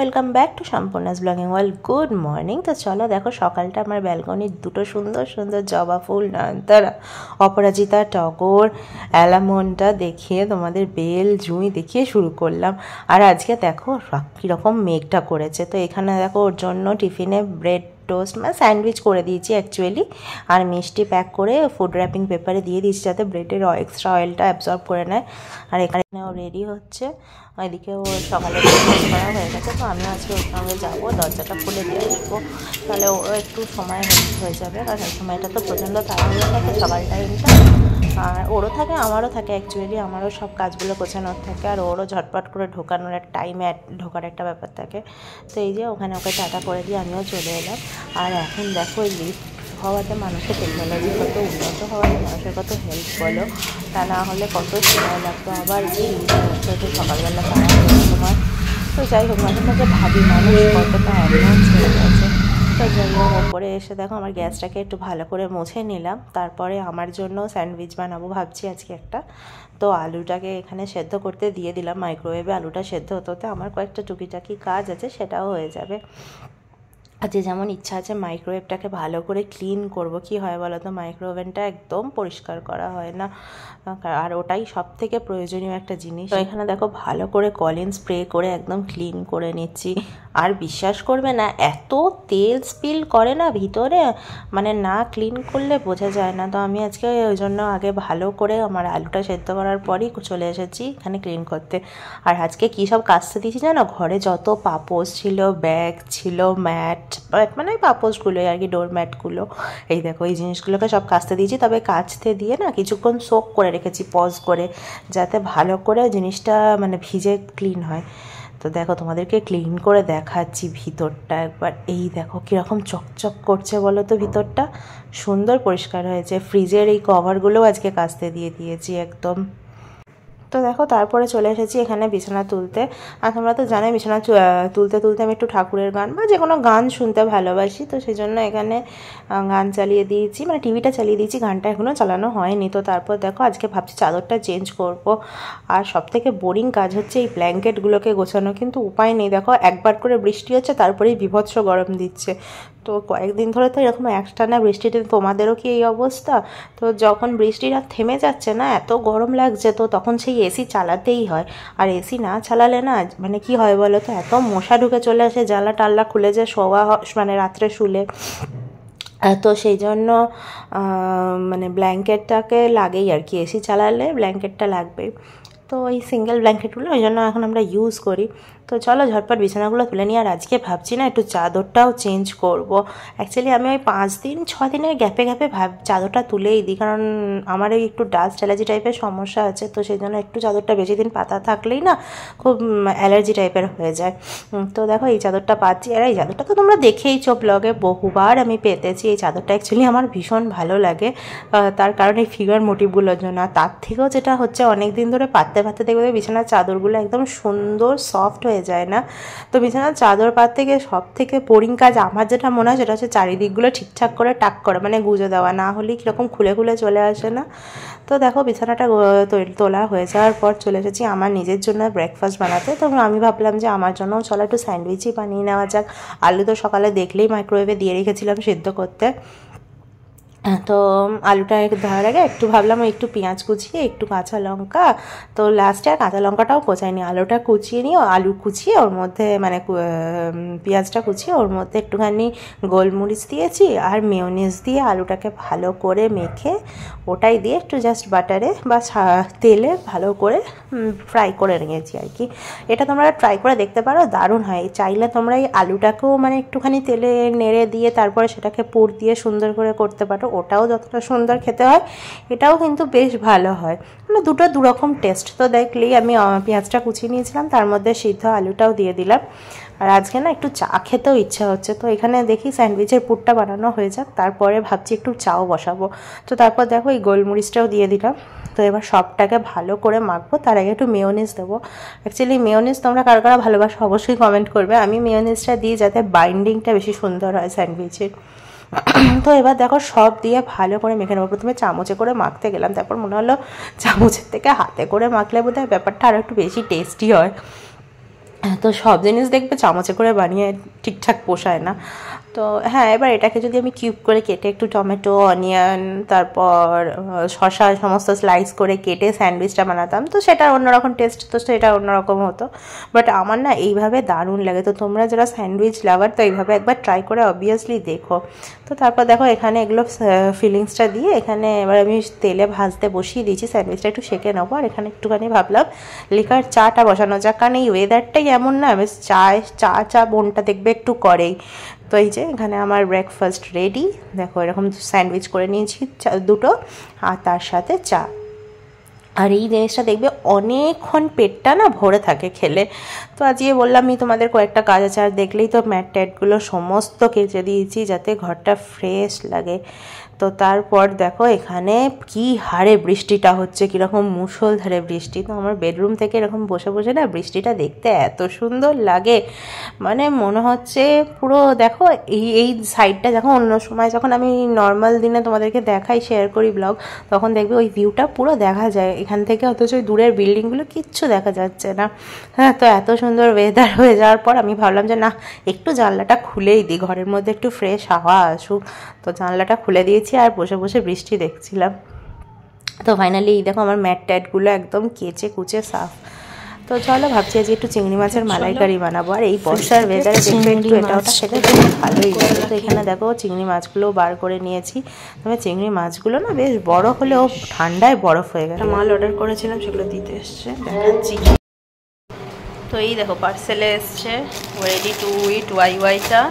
Welcome back to সম্পূর্ণাস blogging world. Good morning. তো চলো দেখো সকালটা আমার ব্যালকনির দুটো সুন্দর সুন্দর জবা ফুল, নয়নতারা, অপরাজিতা, টগর, অ্যালামন্ডা দেখিয়ে তোমাদের বেল জুঁই দেখিয়ে শুরু করলাম। আর আজকে দেখো কীরকম মেঘটা করেছে। তো এখানে দেখো ওর জন্য টিফিনে ব্রেড টোস্ট মানে স্যান্ডউইচ করে দিয়েছি অ্যাকচুয়ালি, আর মিষ্টি প্যাক করে ফুড র্যাপিং পেপারে দিয়ে দিয়েছি যাতে ব্রেডের এক্সট্রা অয়েলটা অ্যাবজর্ব করে নেয়। আর এখানে ও রেডি হচ্ছে, এদিকে ও সকালে করা হয়ে গেছে। তো আমিও আজকে ওর সঙ্গে যাবো, দরজাটা খুলে দিয়ে আসবো, তাহলে ওরও একটু সময় হয়ে যাবে। কারণ এই সময়টা তো প্রচণ্ড তাড়াহুড়ো থাকে সকাল টাইমটা, আর ওরও থাকে আমারও থাকে অ্যাকচুয়ালি, আমারও সব কাজগুলো গোছানোর থাকে, আর ওরও ঝটপট করে ঢোকানোর একটা টাইমে ঢোকার একটা ব্যাপার থাকে। তো এই যে ওখানে ওকে টাটা করে দিয়ে আমিও চলে এলাম। আর এখন দেখো এই লিফট হওয়াতে মানুষের টেকনোলজি কত উন্নত হওয়াতে মানুষের কত হেল্প বলো, তা না হলে কত সময় লাগতো। আবার যে লিফট সকালবেলা পাওয়া যায় তোমার। তো যাই হোক, মাঝে মাঝে ভাবি মানুষ কতটা অ্যাডভান্স হয়ে গেছে। তো যাই হোক, ওপরে এসে দেখো আমার গ্যাসটাকে একটু ভালো করে মুছে নিলাম, তারপরে আমার জন্য স্যান্ডউইচ বানাবো ভাবছি আজকে একটা। তো আলুটাকে এখানে সেদ্ধ করতে দিয়ে দিলাম মাইক্রোওয়েভে। আলুটা সেদ্ধ হতে হতে আমার কয়েকটা টুকিটাকি কাজ আছে, সেটাও হয়ে যাবে। আর যে যেমন ইচ্ছা আছে মাইক্রোওয়েভটাকে ভালো করে ক্লিন করব। কি হয় বলো তো, মাইক্রোওভেনটা একদম পরিষ্কার করা হয় না, আর ওটাই সব থেকে প্রয়োজনীয় একটা জিনিস। তো এখানে দেখো ভালো করে কলিন স্প্রে করে একদম ক্লিন করে নিচ্ছি। আর বিশ্বাস করবে না, এত তেল স্পিল করে না ভিতরে, মানে না ক্লিন করলে বোঝা যায় না। তো আমি আজকে ওই জন্য আগে ভালো করে আমার আলুটা সেদ্ধ করার পরই চলে এসেছি এখানে ক্লিন করতে। আর আজকে কী সব কাচতে দিয়েছি জানো, ঘরে যত পাপোশ ছিল, ব্যাগ ছিল, ম্যাট মানে পাপোশগুলোই আর কি, ডোর ম্যাটগুলো, এই দেখো এই জিনিসগুলোকে সব কাচতে দিয়েছি। তবে কাচতে দিয়ে না কিছুক্ষণ সোক করে রেখেছি পজ করে, যাতে ভালো করে জিনিসটা মানে ভিজে ক্লিন হয়। তো দেখো তোমাদেরকে ক্লিন করে দেখাচ্ছি ভিতরটা একবার। এই দেখো কীরকম চকচক করছে বলো তো, ভিতরটা সুন্দর পরিষ্কার হয়েছে। ফ্রিজের এই কভারগুলোও আজকে কাচতে দিয়ে দিয়েছি একদম। তো দেখো তারপরে চলে এসেছি এখানে বিছানা তুলতে। আর তোমরা তো জানোই বিছানা তুলতে তুলতে আমি একটু ঠাকুরের গান বা যে কোনো গান শুনতে ভালোবাসি। তো সেই জন্য এখানে গান চালিয়ে দিয়েছি, মানে টিভিটা চালিয়ে দিয়েছি, গানটা এখনও চালানো হয়নি। তো তারপর দেখো আজকে ভাবছি চাদরটা চেঞ্জ করব। আর সবথেকে বোরিং কাজ হচ্ছে এই ব্ল্যাঙ্কেটগুলোকে গোছানো, কিন্তু উপায় নেই। দেখো একবার করে বৃষ্টি হচ্ছে, তারপরেই বীভৎস গরম দিচ্ছে। তো কয়েকদিন ধরে তো এরকম একটানা বৃষ্টিতে, তোমাদেরও কি এই অবস্থা? তো যখন বৃষ্টিটা থেমে যাচ্ছে না, এত গরম লাগছে, তো তখন সেই এসি চালাতেই হয়। আর এসি না চালালে না মানে কি হয় বলো তো, এত মশা ঢুকে চলে আসে, জানলা টাল্লা খুলে যে শোয়া মানে রাত্রে শুলে। তো সেই জন্য মানে ব্ল্যাঙ্কেটটাকে লাগেই আর কি, এসি চালালে ব্ল্যাঙ্কেটটা লাগবেই। তো এই সিঙ্গেল ব্ল্যাঙ্কেটগুলো ওই জন্য এখন আমরা ইউজ করি। তো চলো ঝটপট বিছানাগুলো তুলে নিই। আর আজকে ভাবছি না একটু চাদরটাও চেঞ্জ করব। অ্যাকচুয়ালি আমি ওই 5 দিনের গ্যাপে গ্যাপে চাদরটা তুলেই দিই, কারণ আমার এই একটু ডাস্ট অ্যালার্জি টাইপের সমস্যা আছে। তো সেই জন্য একটু চাদরটা বেশি দিন পাতা থাকলেই না খুব অ্যালার্জি টাইপের হয়ে যায়। তো দেখো এই চাদরটা পাচ্ছি, আর এই চাদরটা তো তোমরা দেখেইছো ব্লগে, বহুবার আমি পেতেছি। এই চাদরটা অ্যাকচুয়ালি আমার ভীষণ ভালো লাগে, তার কারণ এই ফিগার মোটিভগুলোর জন্য। আর তার থেকেও যেটা হচ্ছে, অনেক দিন ধরে পাততে দেখবে বিছানার চাদরগুলো একদম সুন্দর সফট হয়ে যায় না। তো বিছানার চাদর পাততে গিয়ে সব থেকে বোরিং কাজ আমার যেটা মনে হয় সেটা হচ্ছে চারিদিকগুলো ঠিকঠাক করে টাক করা, মানে গুঁজে দেওয়া, না হলেই কীরকম খুলে খুলে চলে আসে না। তো দেখো বিছানাটা তোলা হয়ে যাওয়ার পর চলে এসেছি আমার নিজের জন্য ব্রেকফাস্ট বানাতে। তো আমি ভাবলাম যে আমার জন্যও চলো একটু স্যান্ডউইচই বানিয়ে নেওয়া যাক। আলু তো সকালে দেখলেই মাইক্রোওয়েভে দিয়ে রেখেছিলাম সেদ্ধ করতে। তো আলুটা দেওয়ার আগে একটু ভাবলাম একটু পেঁয়াজ কুচিয়ে, একটু কাঁচা লঙ্কা, তো লাস্টে আর কাঁচা লঙ্কাটাও কোচাইনি, আলুটা কুচিয়ে নিয়ে আলু কুচিয়ে ওর মধ্যে মানে পেঁয়াজটা কুচিয়ে ওর মধ্যে একটুখানি গোলমরিচ দিয়েছি, আর মেয়োনিজ দিয়ে আলুটাকে ভালো করে মেখে ওটাই দিয়ে একটু জাস্ট বাটারে বা তেলে ভালো করে ফ্রাই করে নিয়েছি আর কি। এটা তোমরা ট্রাই করে দেখতে পারো, দারুণ হয়। চাইলে তোমরা এই আলুটাকেও মানে একটুখানি তেলে নেড়ে দিয়ে তারপরে সেটাকে পুর দিয়ে সুন্দর করে করতে পারো, ওটাও যতটা সুন্দর খেতে হয় এটাও কিন্তু বেশ ভালো হয়। মানে দুটো দুরকম টেস্ট। তো দেখলেই আমি পেঁয়াজটা কুচিয়ে নিয়েছিলাম, তার মধ্যে সিদ্ধ আলুটাও দিয়ে দিলাম। আর আজকে না একটু চা খেতেও ইচ্ছা হচ্ছে। তো এখানে দেখি স্যান্ডউইচের পুরটা বানানো হয়ে যাক, তারপরে ভাবছি একটু চাও বসাবো। তো তারপর দেখো এই গোলমরিচটাও দিয়ে দিলাম। তো এবার সবটাকে ভালো করে মাখবো, তার আগে একটু মেয়োনিজ দেবো। অ্যাকচুয়ালি মেয়োনিজ তোমরা কারা কারা ভালোবাসো অবশ্যই কমেন্ট করবে। আমি মেয়োনিজটা দিই যাতে বাইন্ডিংটা বেশি সুন্দর হয় স্যান্ডউইচের। তো এবার দেখো সব দিয়ে ভালো করে মেখে নেবো। প্রথমে চামচে করে মাখতে গেলাম, তারপর মনে হলো চামচের থেকে হাতে করে মাখলে বোধহয় ব্যাপারটা আরও একটু বেশি টেস্টি হয়। তো সব জিনিস দেখবে চামচে করে বানিয়ে ঠিকঠাক পোষায় না। তো হ্যাঁ, এবার এটাকে যদি আমি কিউব করে কেটে একটু টমেটো, অনিয়ন, তারপর শসা সমস্ত স্লাইস করে কেটে স্যান্ডউইচটা বানাতাম, তো সেটা অন্যরকম টেস্ট, তো সেটা অন্যরকম হতো। বাট আমার না এইভাবে দারুণ লাগে। তো তোমরা যারা স্যান্ডউইচ লাভার, তো এইভাবে একবার ট্রাই করে অবভিয়াসলি দেখো। তো তারপর দেখো এখানে এগুলো ফিলিংসটা দিয়ে এখানে এবার আমি তেলে ভাজতে বসিয়ে দিয়েছি। স্যান্ডউইচটা একটু সেঁকে নেবো, আর এখানে একটুখানি ভাবলাম লিকার চাটা বসানো যাক, কারণ এই ওয়েদারটাই এমন না, বেশ চা বোনটা দেখবে একটু করেই। তো এই যে এখানে আমার ব্রেকফাস্ট রেডি। দেখো এরকম স্যান্ডউইচ করে নিয়েছি দুটো, আর তার সাথে চা। আর এই জিনিসটা দেখবে অনেকক্ষণ পেটটা না ভরে থাকে খেলে। তো আজকে বললাম আমি তোমাদের কয়েকটা কাজ আছে, আর দেখলেই তো ম্যাট ট্যাটগুলো সমস্ত কেচে দিয়েছি যাতে ঘরটা ফ্রেশ লাগে। তো তারপর দেখো এখানে কি হারে বৃষ্টিটা হচ্ছে, কীরকম মুষলধারে বৃষ্টি। তো আমার বেডরুম থেকে এরকম বসে বসে না বৃষ্টিটা দেখতে এত সুন্দর লাগে, মানে মনে হচ্ছে পুরো দেখো এই সাইডটা যখন অন্য সময় যখন আমি নর্মাল দিনে তোমাদেরকে দেখাই, শেয়ার করি ব্লগ, তখন দেখবে ওই ভিউটা পুরো দেখা যায় এখান থেকে, অথচ ওই দূরের বিল্ডিংগুলো কিচ্ছু দেখা যাচ্ছে না। হ্যাঁ, তো এত সুন্দর ওয়েদার হয়ে যাওয়ার পর আমি ভাবলাম যে না, একটু জানলাটা খুলেই দিই, ঘরের মধ্যে একটু ফ্রেশ হাওয়া আসুক। তো জানলাটা খুলে দিয়েছি আর বসে বসে বৃষ্টি দেখছিলাম। তো ফাইনালি এই দেখো আমার ম্যাট ট্যাটগুলো একদম কেচে কুচে সাফ। তো চলো ভাবছি আজকে একটু চিংড়ি মাছের মালাইকারি বানাবো, আর এই বর্ষার ওয়েদারে দেখবে একটু এটা ওটা সেটা বেশ ভালোই লাগে। তো এখানে দেখো চিংড়ি মাছগুলো বার করে নিয়েছি। তবে চিংড়ি মাছগুলো না বেশ বড় হলেও ঠান্ডায় বরফ হয়ে গেছে। মাল অর্ডার করেছিলাম, সেগুলো দিতে এসছে, দেখাচ্ছি। তো এই দেখো পার্সেলে এসছে রেডি টু ইট ওয়াইটা।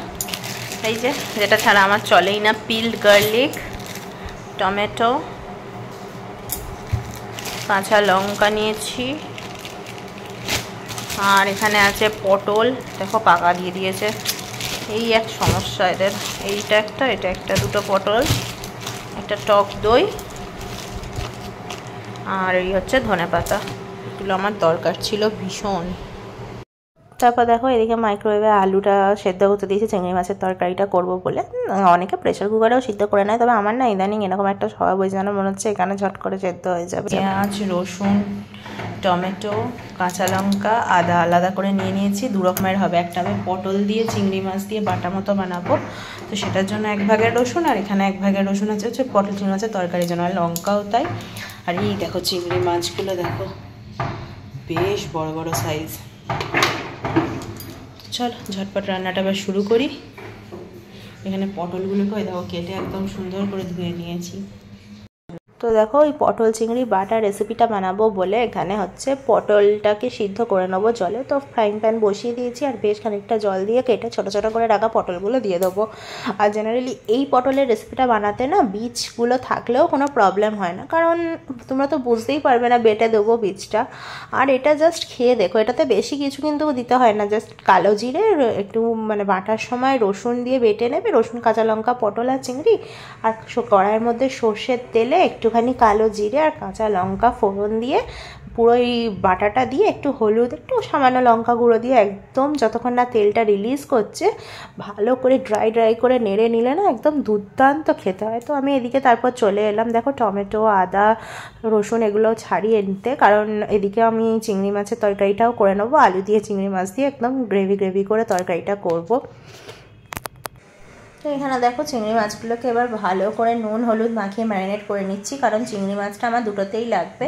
এই যে যেটা ছাড়া আমার চলেই না, পিল্ড গার্লিক, টমেটো, কাঁচা লঙ্কা নিয়েছি, আর এখানে আছে পটল। দেখো পাকা দিয়ে দিয়েছে, এই এক সমস্যা এদের। এইটা একটা, এটা একটা, দুটো পটল, একটা টক দই, আর এই হচ্ছে ধনেপাতা। এগুলো আমার দরকার ছিল ভীষণ। তারপর দেখো এদিকে মাইক্রোওয়েভে আলুটা সেদ্ধ করতে দিয়েছি চিংড়ি মাছের তরকারিটা করব বলে। অনেকে প্রেশার কুকারেও সিদ্ধ করে নেয়, তবে আমার না ইদানিং এরকম একটা স্বভাব হয়েছে, যেন মনে হচ্ছে এখানে ঝট করে সেদ্ধ হয়ে যাবে। পেঁয়াজ, রসুন, টমেটো, কাঁচা লঙ্কা, আদা আলাদা করে নিয়ে নিয়েছি। দু রকমের হবে, একটা আমি পটল দিয়ে চিংড়ি মাছ দিয়ে বাটা মতো বানাবো, তো সেটার জন্য এক ভাগের রসুন, আর এখানে এক ভাগের রসুন হচ্ছে পটল চিংড়ি মাছের তরকারির জন্য, আর লঙ্কাও তাই। আর এই দেখো চিংড়ি মাছগুলো দেখো বেশ বড় বড় সাইজ। চল ঝটপট রান্নাটা আবার শুরু করি। এখানে পটলগুলোকে দেখো কেটে একদম সুন্দর করে ধুয়ে নিয়েছি। তো দেখো ওই পটল চিংড়ি বাটা রেসিপিটা বানাবো বলে এখানে হচ্ছে পটলটাকে সিদ্ধ করে নেবো জলে। তো ফ্রাইং প্যান বসিয়ে দিয়েছি, আর বেশ খানিকটা জল দিয়ে কেটে ছোটো ছোটো করে রাখা পটলগুলো দিয়ে দেবো। আর জেনারেলি এই পটলের রেসিপিটা বানাতে না বীজগুলো থাকলেও কোনো প্রবলেম হয় না, কারণ তোমরা তো বুঝতেই পারবে না, বেটে দেবো বীজটা। আর এটা জাস্ট খেয়ে দেখো, এটাতে বেশি কিছু কিন্তু দিতে হয় না, জাস্ট কালো জিরে একটু মানে বাটার সময় রসুন দিয়ে বেটে নেবে, রসুন, কাঁচা লঙ্কা, পটল আর চিংড়ি, আর কড়াইয়ের মধ্যে সর্ষের তেলে একটুখানি কালো জিরে আর কাঁচা লঙ্কা ফোড়ন দিয়ে পুরো এই বাটাটা দিয়ে একটু হলুদ, একটু সামান্য লঙ্কা গুঁড়ো দিয়ে একদম যতক্ষণ না তেলটা রিলিজ করছে ভালো করে ড্রাই করে নেড়ে নিলে না একদম দুর্দান্ত খেতে হয়। তো আমি এদিকে তারপর চলে এলাম দেখো টমেটো, আদা, রসুন এগুলো ছাড়িয়ে নিতে, কারণ এদিকে আমি চিংড়ি মাছের তরকারিটাও করে নেবো, আলু দিয়ে চিংড়ি মাছ দিয়ে একদম গ্রেভি করে তরকারিটা করব। তো এখানে দেখো চিংড়ি মাছগুলোকে এবার ভালো করে নুন হলুদ মাখিয়ে ম্যারিনেট করে নিচ্ছি, কারণ চিংড়ি মাছটা আমার দুটোতেই লাগবে।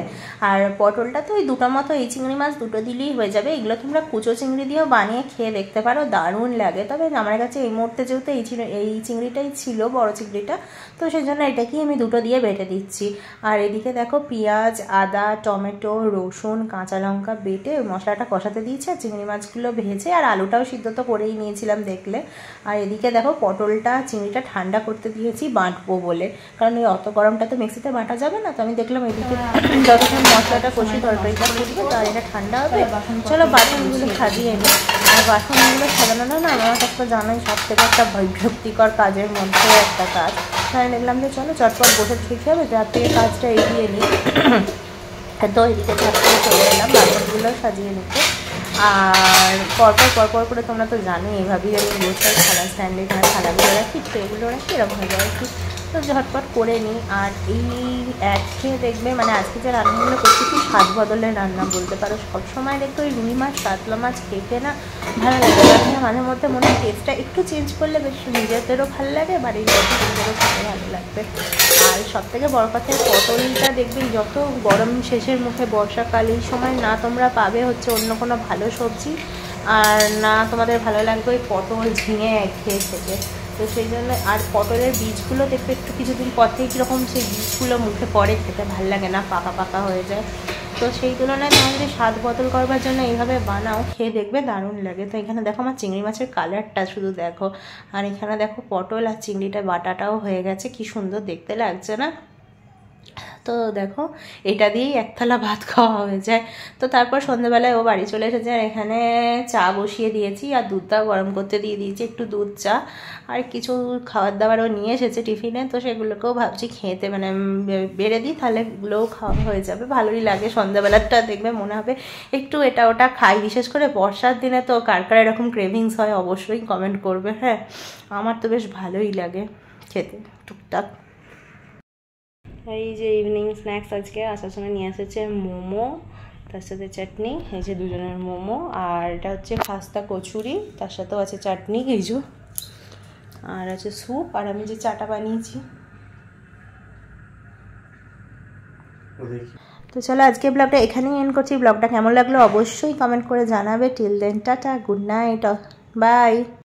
আর পটলটা তো ওই দুটো মতো, এই চিংড়ি মাছ দুটো দিলেই হয়ে যাবে। এগুলো তোমরা কুচো চিংড়ি দিয়েও বানিয়ে খেয়ে দেখতে পারো, দারুণ লাগে। তবে আমার কাছে এই মুহূর্তে যেহেতু এই চিংড়িটাই ছিল, বড় চিংড়িটা, তো সেই জন্য এটাকেই আমি দুটো দিয়ে বেটে দিচ্ছি। আর এদিকে দেখো পেঁয়াজ, আদা, টমেটো, রসুন, কাঁচা লঙ্কা বেটে মশলাটা কষাতে দিয়েছি, আর চিংড়ি মাছগুলো ভেজে আর আলুটাও সিদ্ধ তো করেই নিয়েছিলাম দেখলে। আর এদিকে দেখো পটলটা চিংড়িটা ঠান্ডা করতে দিয়েছি বাটবো বলে, কারণ ওই অত গরমটা তো মিক্সিতে বাটা যাবে না। তো আমি দেখলাম এদিকে যতক্ষণ মশলাটা কষি তরকারিটা করবো তার এটা ঠান্ডা হবে, চলো বাসনগুলো সাজিয়ে নিই। আর বাসনগুলো সাজানো না আমার কাছে জানোই সব থেকে একটা বিরক্তিকর কাজের মধ্যে একটা কাজ। তাই দেখলাম যে চলো চটপট বসে ঠিক হবে, যার থেকে কাজটা এগিয়ে নিই। তো এদিকে ঝটপট চলে এলাম বাসনগুলো সাজিয়ে নিতে। আর পরপর করে তোমরা তো জানো এইভাবেই আমি বসে থালা স্ট্যান্ডে এখানে থালাগুলো রাখি, ট্রেগুলো রাখি, এরকম হয়ে যায় আর কি। তো ঝটপট করে নিই। আর এই খেয়ে দেখবে মানে আজকে যে রান্নাগুলো করছি কি স্বাদ বদলের রান্না বলতে পারো। সবসময় দেখতো ওই রুই মাছ কাতলা মাছ খেতে না ভালো লাগে, মাঝে মধ্যে মনে হয় টেস্টটা একটু চেঞ্জ করলে বেশ নিজেদেরও ভালো লাগে, বাড়ির লোকজনেরও খেতে ভালো লাগবে। আর সবথেকে বড় কথা পটলটা দেখবে যত গরম শেষের মুখে বর্ষাকাল এই সময় না তোমরা পাবে হচ্ছে অন্য কোনো ভালো সবজি, আর না তোমাদের ভালো লাগবে ওই পটল ঝিঙে খেয়ে থেকে। তো সেই জন্য আর পটলের বীজগুলো দেখবে একটু কিছুদিন পর থেকে কীরকম সেই বীজগুলো মুখে পড়ে, খেতে ভালো লাগে না, পাকা হয়ে যায়। তো সেই তুলনায় তোমার যদি স্বাদ বদল করবার জন্য এইভাবে বানাও, খেয়ে দেখবে দারুণ লাগে। তো এখানে দেখো আমার চিংড়ি মাছের কালারটা শুধু দেখো, আর এখানে দেখো পটল আর চিংড়িটা বাটাটাও হয়ে গেছে, কি সুন্দর দেখতে লাগছে না? তো দেখো এটা দিয়েই এক থালা ভাত খাওয়া হয়ে যায়। তো তারপর সন্ধ্যেবেলায় ও বাড়ি চলে এসেছে, আর এখানে চা বসিয়ে দিয়েছি আর দুধটাও গরম করতে দিয়ে দিয়েছি, একটু দুধ চা আর কিছু খাবার দাবারও নিয়ে এসেছে টিফিনে। তো সেগুলোকেও ভাবছি খেতে মানে বেড়ে দিই, তাহলে এগুলোও খাওয়া হয়ে যাবে। ভালোই লাগে সন্ধ্যাবেলাটা, দেখবে মনে হবে একটু এটা ওটা খাই। বিশেষ করে বর্ষার দিনে তো কার কার এরকম ক্রেভিংস হয় অবশ্যই কমেন্ট করবে। হ্যাঁ, আমার তো বেশ ভালোই লাগে খেতে টুকটাক। এই যে ইভিনিং স্ন্যাক্স আজকে আসার সময় নিয়ে এসেছে মোমো, তার সাথে চাটনি, এই যে দুজনের মোমো, আর এটা হচ্ছে খাস্তা কচুরি, তার সাথেও আছে চাটনি কিছু, আর আছে স্যুপ, আর আমি যে চাটা বানিয়েছি। তো চলো আজকে ব্লগটা এখানেই এন্ড করছি। ব্লগটা কেমন লাগলো অবশ্যই কমেন্ট করে জানাবে। Till then tata, good night, by.